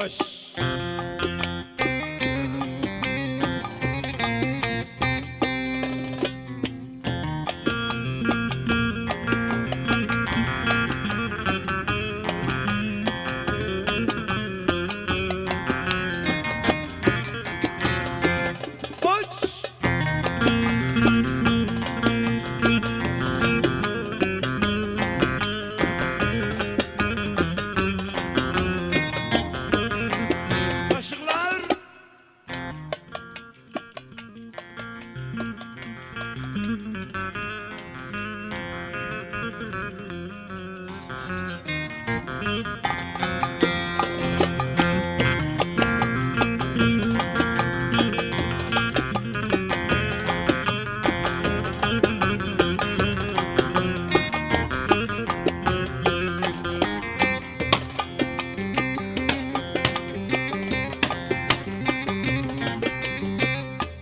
Baş. Baş. Kaşıklar.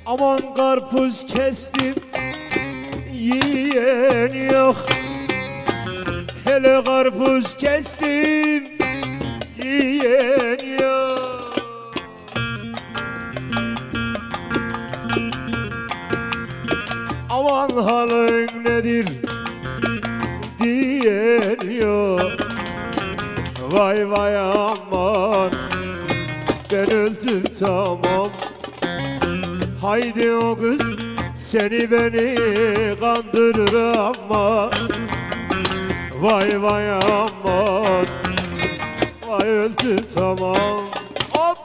Aman karpuz kestim, yiyen yok. Hele karpuz kestim, yiyen yok. Aman halin nedir diyen yok. Vay vay aman, ben öldüm tamam. Haydi o kız seni beni kandırır ama. Vay vay aman, vay öldüm tamam. Hop!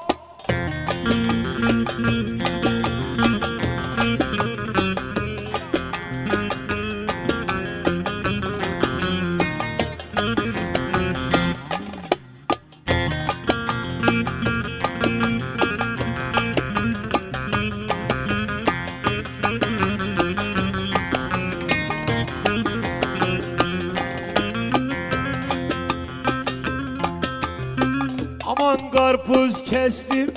Aman karpuz kestim,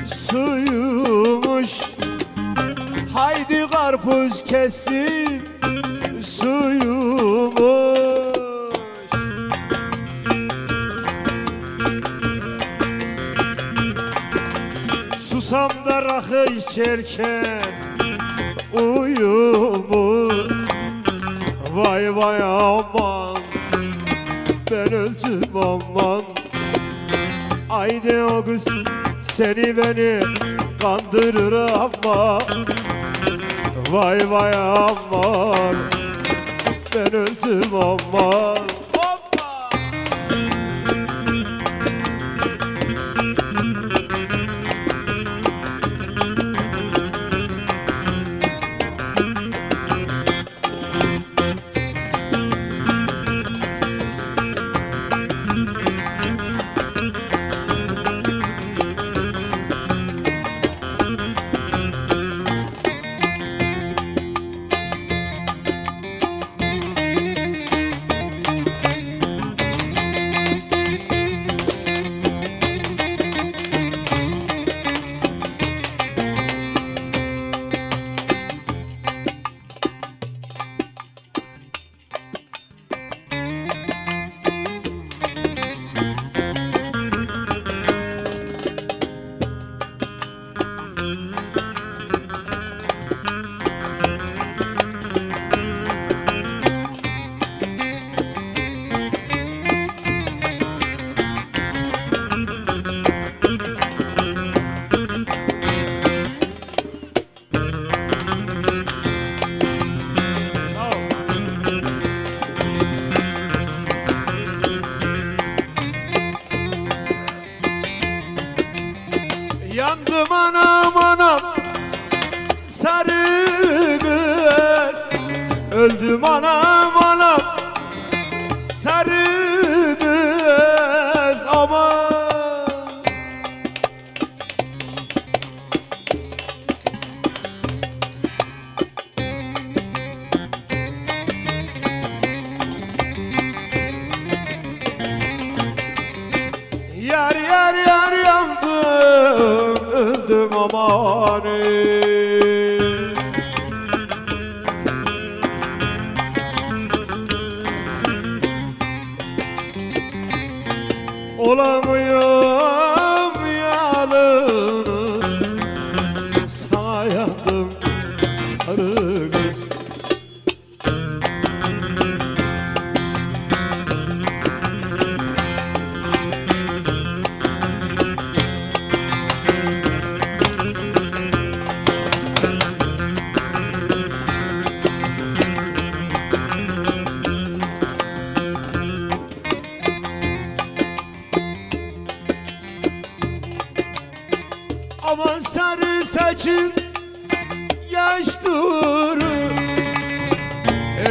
suyumuş. Haydi karpuz kestim, suyumuş. Susam da rakı içerken uyumuş. Vay vay aman, ben öldüm aman. Haydi o kız seni beni kandırır ama. Vay vay aman, ben öldüm aman. Hoppa! Yandım anam anam, sarı kız. Öldüm anam anam, sarı kız aman. Yar yar yar yandım, öldüm aman. Olamıyor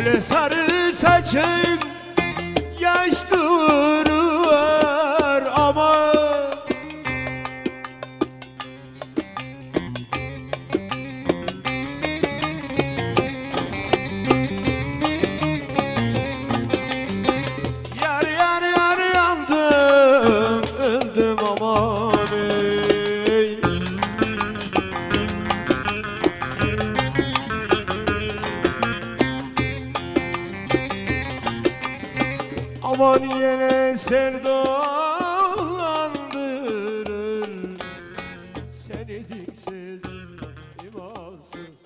Hele sarı saçın yaş durur ama yar yar yar yandım öldüm aman ey. Aman yine sevdalandırır seni diksiz imansız.